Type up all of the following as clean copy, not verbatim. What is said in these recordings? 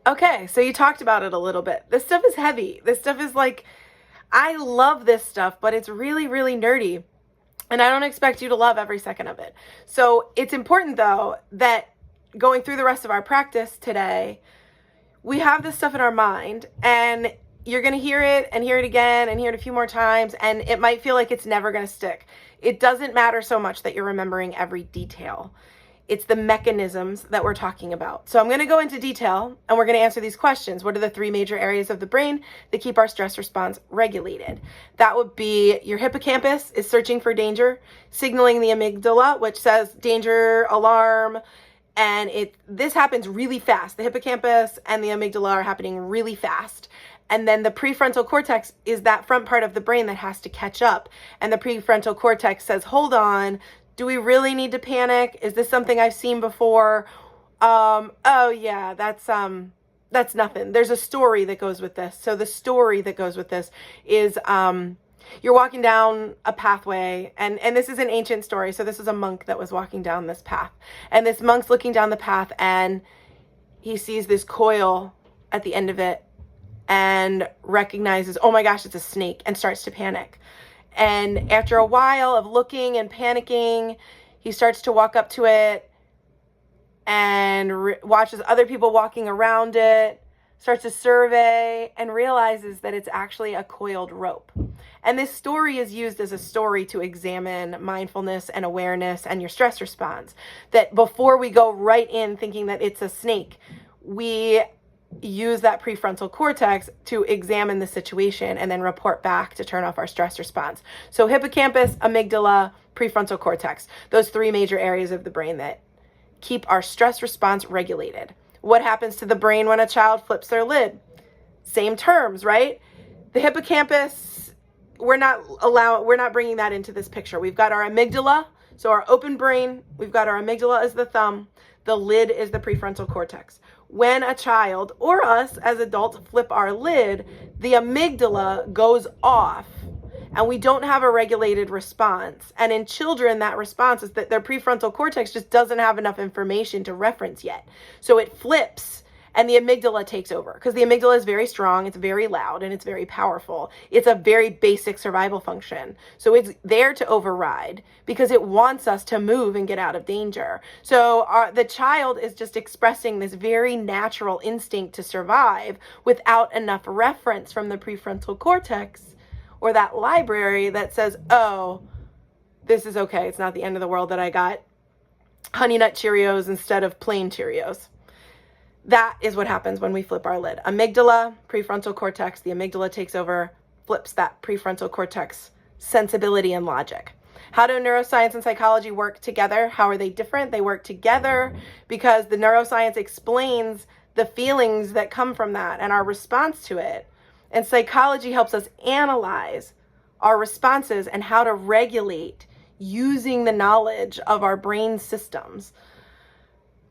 Okay, so you talked about it a little bit. This stuff is heavy. This stuff is like, I love this stuff, but it's really, really nerdy. And I don't expect you to love every second of it. So it's important, though, that going through the rest of our practice today, we have this stuff in our mind, and you're going to hear it and hear it again and hear it a few more times, and it might feel like it's never going to stick. It doesn't matter so much that you're remembering every detail. It's the mechanisms that we're talking about. So I'm going to go into detail, and we're going to answer these questions. What are the three major areas of the brain that keep our stress response regulated? That would be your hippocampus is searching for danger, signaling the amygdala, which says danger, alarm, and this happens really fast. The hippocampus and the amygdala are happening really fast. And then the prefrontal cortex is that front part of the brain that has to catch up. And the prefrontal cortex says, hold on, do we really need to panic? Is this something I've seen before? Oh yeah, that's nothing. There's a story that goes with this. So the story that goes with this is you're walking down a pathway, and this is an ancient story. So this is a monk that was walking down this path. And this monk's looking down the path, and he sees this coil at the end of it and recognizes, oh my gosh, it's a snake, and starts to panic. And after a while of looking and panicking, he starts to walk up to it and watches other people walking around it, starts to survey, and realizes that it's actually a coiled rope. And this story is used as a story to examine mindfulness and awareness and your stress response. That before we go right in thinking that it's a snake, we use that prefrontal cortex to examine the situation and then report back to turn off our stress response. So hippocampus, amygdala, prefrontal cortex, those three major areas of the brain that keep our stress response regulated. What happens to the brain when a child flips their lid? Same terms, right? The hippocampus, we're not bringing that into this picture. We've got our amygdala, so our open brain, we've got our amygdala as the thumb, the lid is the prefrontal cortex. When a child or us as adults flip our lid, the amygdala goes off and we don't have a regulated response. And in children, that response is that their prefrontal cortex just doesn't have enough information to reference yet. So it flips and the amygdala takes over, because the amygdala is very strong, it's very loud, and it's very powerful. It's a very basic survival function. So it's there to override because it wants us to move and get out of danger. So the child is just expressing this very natural instinct to survive without enough reference from the prefrontal cortex or that library that says, oh, this is okay. It's not the end of the world that I got Honey Nut Cheerios instead of plain Cheerios. That is what happens when we flip our lid. Amygdala, prefrontal cortex, the amygdala takes over, flips that prefrontal cortex sensibility and logic. How do neuroscience and psychology work together? How are they different? They work together because the neuroscience explains the feelings that come from that and our response to it. And psychology helps us analyze our responses and how to regulate using the knowledge of our brain systems.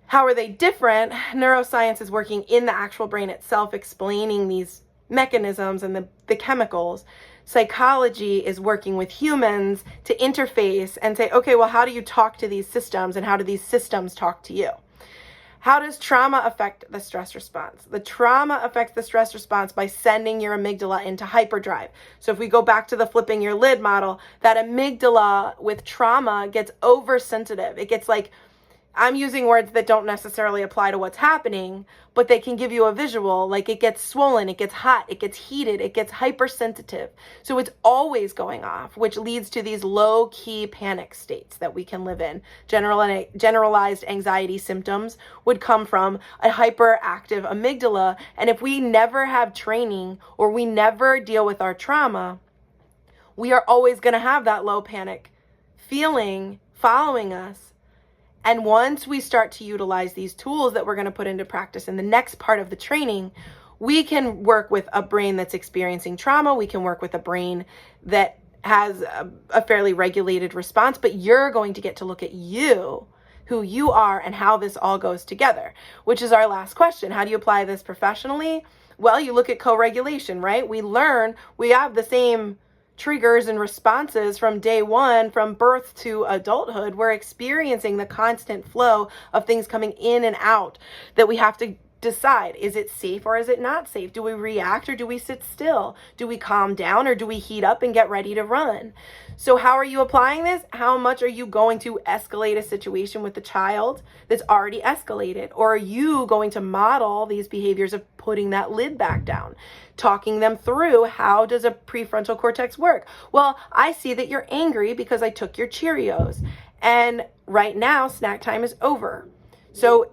How are they different? Neuroscience is working in the actual brain itself, explaining these mechanisms and the chemicals. Psychology is working with humans to interface and say, okay, well, how do you talk to these systems and how do these systems talk to you? How does trauma affect the stress response? The trauma affects the stress response by sending your amygdala into hyperdrive. So if we go back to the flipping your lid model, that amygdala with trauma gets oversensitive. It gets like, I'm using words that don't necessarily apply to what's happening, but they can give you a visual, like it gets swollen, it gets hot, it gets heated, it gets hypersensitive. So it's always going off, which leads to these low-key panic states that we can live in. Generalized anxiety symptoms would come from a hyperactive amygdala, and if we never have training or we never deal with our trauma, we are always going to have that low panic feeling following us. And once we start to utilize these tools that we're going to put into practice in the next part of the training, we can work with a brain that's experiencing trauma. We can work with a brain that has a fairly regulated response, but you're going to get to look at you, who you are, and how this all goes together, which is our last question. How do you apply this professionally? Well, you look at co-regulation, right? We learn, we have the same triggers and responses from day one, from birth to adulthood. We're experiencing the constant flow of things coming in and out that we have to decide, is it safe or is it not safe? Do we react or do we sit still? Do we calm down or do we heat up and get ready to run? So how are you applying this? How much are you going to escalate a situation with the child that's already escalated? Or are you going to model these behaviors of putting that lid back down, talking them through, how does a prefrontal cortex work? Well, I see that you're angry because I took your Cheerios, and right now snack time is over. So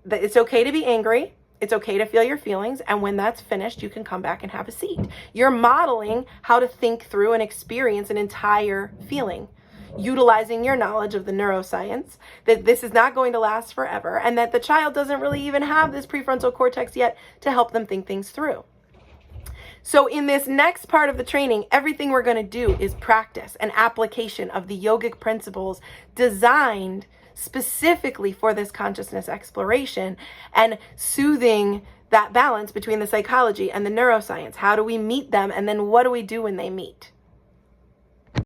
it's okay to be angry. It's okay to feel your feelings. And when that's finished, you can come back and have a seat. You're modeling how to think through and experience an entire feeling, utilizing your knowledge of the neuroscience, that this is not going to last forever, and that the child doesn't really even have this prefrontal cortex yet to help them think things through. So in this next part of the training, everything we're going to do is practice an application of the yogic principles designed specifically for this consciousness exploration and soothing that balance between the psychology and the neuroscience. How do we meet them? And then what do we do when they meet?